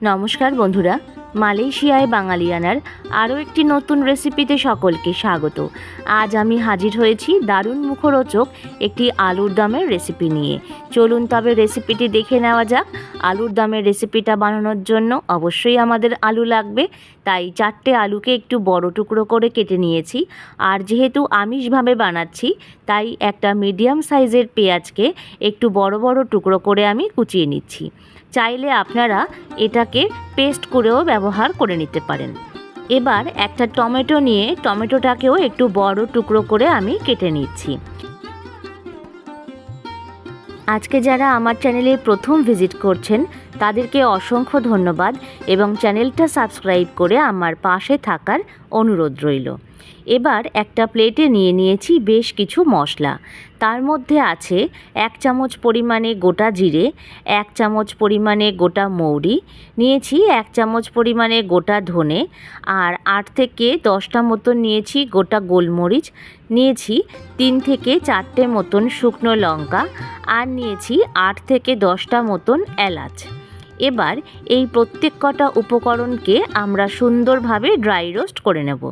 নমস্কার বন্ধুরা, মালয়েশিয়ায় বাঙালিয়ানার আরও একটি নতুন রেসিপিতে সকলকে স্বাগত। আজ আমি হাজির হয়েছি দারুণ মুখরোচক একটি আলুর দমের রেসিপি নিয়ে। চলুন তবে রেসিপিটি দেখে নেওয়া যাক। আলুর দমের রেসিপিটা বানানোর জন্য অবশ্যই আমাদের আলু লাগবে, তাই 4টে আলুকে একটু বড় টুকরো করে কেটে নিয়েছি। আর যেহেতু আমিষভাবে বানাচ্ছি, তাই একটা মিডিয়াম সাইজের পেঁয়াজকে একটু বড় বড় টুকরো করে আমি কুচিয়ে নিচ্ছি। চাইলে আপনারা এটাকে পেস্ট করেও ব্যবহার করে নিতে পারেন। এবার একটা টমেটো নিয়ে টমেটোটাকেও একটু বড় টুকরো করে আমি কেটে নিচ্ছি। আজকে যারা আমার চ্যানেলে প্রথম ভিজিট করছেন তাদেরকে অসংখ্য ধন্যবাদ এবং চ্যানেলটা সাবস্ক্রাইব করে আমার পাশে থাকার অনুরোধ রইল। এবার একটা প্লেটে নিয়ে নিয়েছি বেশ কিছু মশলা। তার মধ্যে আছে 1 চামচ পরিমাণে গোটা জিরে, 1 চামচ পরিমাণে গোটা মৌরি, নিয়েছি 1 চামচ পরিমাণে গোটা ধনে, আর 8 থেকে 10টা মতন নিয়েছি গোটা গোলমরিচ, নিয়েছি 3 থেকে 4টে মতন শুকনো লঙ্কা, আর নিয়েছি 8 থেকে 10টা মতন এলাচ। এবার এই প্রত্যেক কটা উপকরণকে আমরা সুন্দরভাবে ড্রাই রোস্ট করে নেব।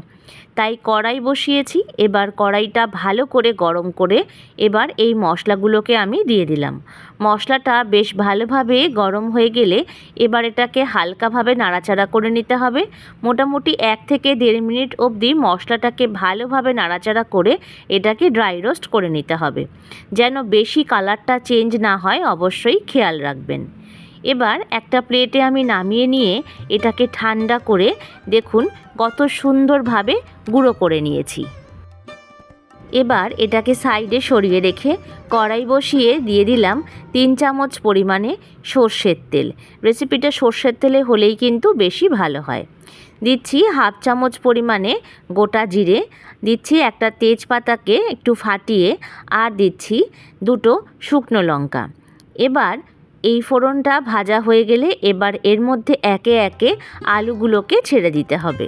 তাই কড়াই বসিয়েছি। এবার কড়াইটা ভালো করে গরম করে এবার এই মশলাগুলোকে আমি দিয়ে দিলাম। মশলাটা বেশ ভালোভাবে গরম হয়ে গেলে এবার এটাকে হালকাভাবে নাড়াচাড়া করে নিতে হবে। মোটামুটি 1 থেকে 1.5 মিনিট অবধি মশলাটাকে ভালোভাবে নাড়াচাড়া করে এটাকে ড্রাই রোস্ট করে নিতে হবে। যেন বেশি কালারটা চেঞ্জ না হয় অবশ্যই খেয়াল রাখবেন। এবার একটা প্লেটে আমি নামিয়ে নিয়ে এটাকে ঠান্ডা করে দেখুন কত সুন্দরভাবে গুঁড়ো করে নিয়েছি। এবার এটাকে সাইডে সরিয়ে রেখে কড়াই বসিয়ে দিয়ে দিলাম 3 চামচ পরিমাণে সর্ষের তেল। রেসিপিটা সর্ষের তেলে হলেই কিন্তু বেশি ভালো হয়। দিচ্ছি 1/2 চামচ পরিমাণে গোটা জিরে, দিচ্ছি একটা তেজপাতাকে একটু ফাটিয়ে, আর দিচ্ছি 2টো শুকনো লঙ্কা। এবার এই ফোড়নটা ভাজা হয়ে গেলে এবার এর মধ্যে একে একে আলুগুলোকে ছেড়ে দিতে হবে।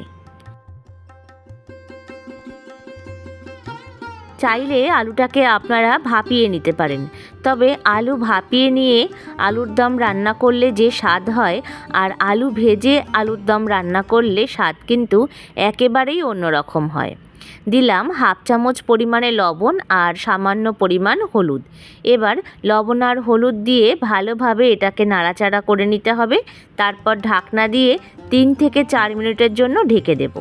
চাইলে আলুটাকে আপনারা ভাপিয়ে নিতে পারেন, তবে আলু ভাপিয়ে নিয়ে আলুর দম রান্না করলে যে স্বাদ হয় আর আলু ভেজে আলুর দম রান্না করলে স্বাদ কিন্তু একেবারেই অন্যরকম হয়। দিলাম 1/2 চামচ পরিমাণে লবণ আর সামান্য পরিমাণ হলুদ। এবার লবণ আর হলুদ দিয়ে ভালোভাবে এটাকে নাড়াচাড়া করে নিতে হবে। তারপর ঢাকনা দিয়ে 3 থেকে 4 মিনিটের জন্য ঢেকে দেব।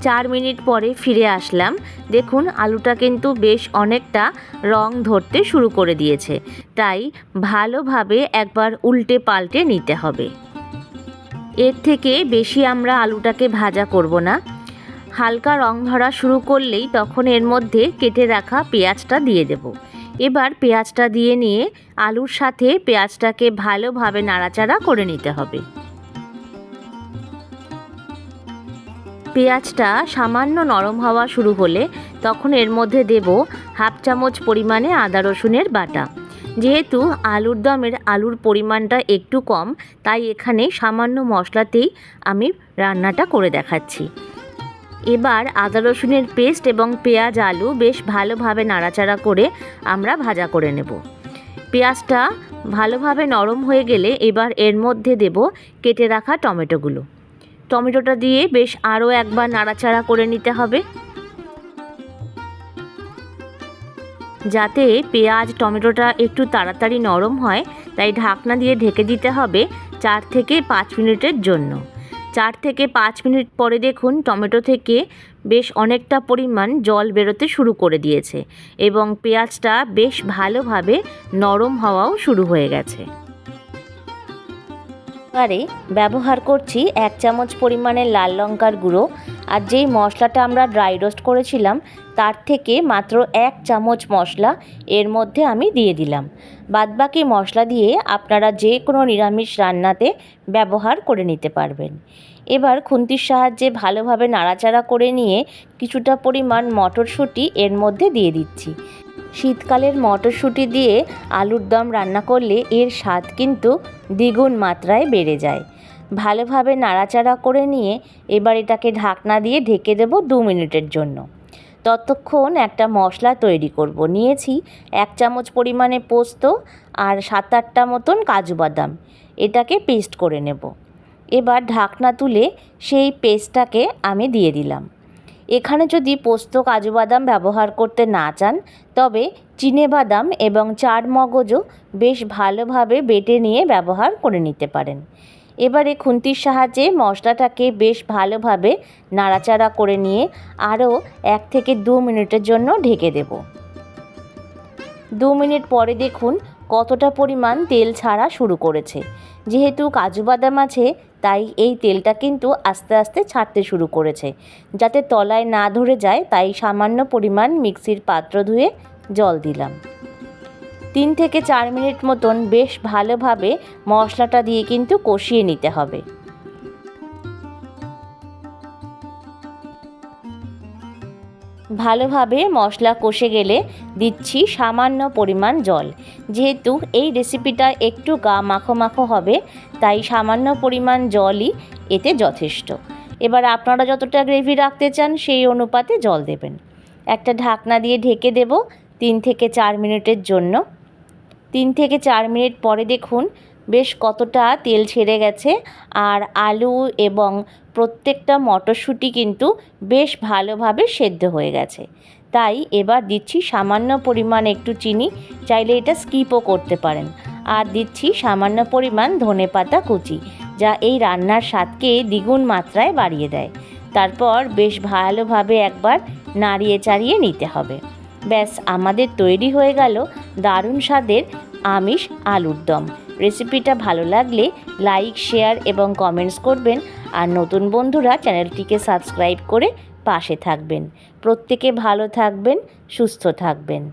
4 মিনিট পরে ফিরে আসলাম। দেখুন আলুটা কিন্তু বেশ অনেকটা রং ধরতে শুরু করে দিয়েছে, তাই ভালোভাবে একবার উল্টে পাল্টে নিতে হবে। এর থেকে বেশি আমরা আলুটাকে ভাজা করব না। হালকা রং ধরা শুরু করলেই তখন এর মধ্যে কেটে রাখা পেঁয়াজটা দিয়ে দেব। এবার পেঁয়াজটা দিয়ে নিয়ে আলুর সাথে পেঁয়াজটাকে ভালোভাবে নাড়াচাড়া করে নিতে হবে। পেঁয়াজটা সামান্য নরম হওয়া শুরু হলে তখন এর মধ্যে দেব 1/2 চামচ পরিমাণে আদা রসুনের বাটা। যেহেতু আলুর দমের আলুর পরিমাণটা একটু কম, তাই এখানে সামান্য মশলাতেই আমি রান্নাটা করে দেখাচ্ছি। এবার আদা রসুনের পেস্ট এবং পেঁয়াজ আলু বেশ ভালোভাবে নাড়াচাড়া করে আমরা ভাজা করে নেব। পেঁয়াজটা ভালোভাবে নরম হয়ে গেলে এবার এর মধ্যে দেব কেটে রাখা টমেটোগুলো। টমেটোটা দিয়ে বেশ আরও একবার নাড়াচাড়া করে নিতে হবে, যাতে পেঁয়াজ টমেটোটা একটু তাড়াতাড়ি নরম হয়। তাই ঢাকনা দিয়ে ঢেকে দিতে হবে 4 থেকে 5 মিনিটের জন্য। 4 থেকে 5 মিনিট পরে দেখুন টমেটো থেকে বেশ অনেকটা পরিমাণ জল বেরোতে শুরু করে দিয়েছে এবং পেঁয়াজটা বেশ ভালোভাবে নরম হওয়াও শুরু হয়ে গেছে। এবারে ব্যবহার করছি 1 চামচ পরিমাণে লাল লঙ্কার গুঁড়ো, আর যেই মশলাটা আমরা ড্রাই রোস্ট করেছিলাম তার থেকে মাত্র 1 চামচ মশলা এর মধ্যে আমি দিয়ে দিলাম। বাদবাকি মশলা দিয়ে আপনারা যে কোনো নিরামিষ রান্নাতে ব্যবহার করে নিতে পারবেন। এবার খুন্তির সাহায্যে ভালোভাবে নাড়াচাড়া করে নিয়ে কিছুটা পরিমাণ মটরশুঁটি এর মধ্যে দিয়ে দিচ্ছি। শীতকালের মটরশুঁটি দিয়ে আলুর দম রান্না করলে এর স্বাদ কিন্তু দ্বিগুণ মাত্রায় বেড়ে যায়। ভালোভাবে নাড়াচাড়া করে নিয়ে এবার এটাকে ঢাকনা দিয়ে ঢেকে দেব 2 মিনিটের জন্য। ততক্ষণ একটা মশলা তৈরি করব। নিয়েছি 1 চামচ পরিমাণে পোস্ত আর 7-8টা মতন কাজু বাদাম। এটাকে পেস্ট করে নেব। এবার ঢাকনা তুলে সেই পেস্টটাকে আমি দিয়ে দিলাম। এখানে যদি পোস্ত কাজু বাদাম ব্যবহার করতে না চান তবে চিনেবাদাম এবং চারমগজও বেশ ভালোভাবে বেটে নিয়ে ব্যবহার করে নিতে পারেন। এবারে খুন্তির সাহায্যে মশলাটাকে বেশ ভালোভাবে নাড়াচাড়া করে নিয়ে আরও 1 থেকে 2 মিনিটের জন্য ঢেকে দেব। 2 মিনিট পরে দেখুন কতটা পরিমাণ তেল ছাড়া শুরু করেছে। যেহেতু কাজু বাদাম আছে তাই এই তেলটা কিন্তু আস্তে আস্তে ছাড়তে শুরু করেছে। যাতে তলায় না ধরে যায় তাই সামান্য পরিমাণ মিক্সির পাত্র ধুয়ে জল দিলাম। 3 থেকে 4 মিনিট মতন বেশ ভালোভাবে মশলাটা দিয়ে কিন্তু কষিয়ে নিতে হবে। ভালোভাবে মশলা কষে গেলে দিচ্ছি সামান্য পরিমাণ জল। যেহেতু এই রেসিপিটা একটু গা মাখো মাখো হবে তাই সামান্য পরিমাণ জলই এতে যথেষ্ট। এবার আপনারা যতটা গ্রেভি রাখতে চান সেই অনুপাতে জল দেবেন। একটা ঢাকনা দিয়ে ঢেকে দেব 3 থেকে 4 মিনিটের জন্য। 3 থেকে 4 মিনিট পরে দেখুন বেশ কতটা তেল ছেড়ে গেছে আর আলু এবং প্রত্যেকটা মটরশুঁটি কিন্তু বেশ ভালোভাবে সেদ্ধ হয়ে গেছে। তাই এবার দিচ্ছি সামান্য পরিমাণ একটু চিনি, চাইলে এটা স্কিপও করতে পারেন। আর দিচ্ছি সামান্য পরিমাণ ধনেপাতা কুচি, যা এই রান্নার স্বাদকে দ্বিগুণ মাত্রায় বাড়িয়ে দেয়। তারপর বেশ ভালোভাবে একবার নাড়িয়ে চাড়িয়ে নিতে হবে। ব্যাস আমাদের তৈরি হয়ে গেল দারুণ স্বাদের আমিষ আলুর দম। রেসিপিটা ভালো লাগলে লাইক, শেয়ার এবং কমেন্টস করবেন। আর নতুন বন্ধুরা চ্যানেলটিকে সাবস্ক্রাইব করে পাশে থাকবেন। প্রত্যেকে ভালো থাকবেন, সুস্থ থাকবেন।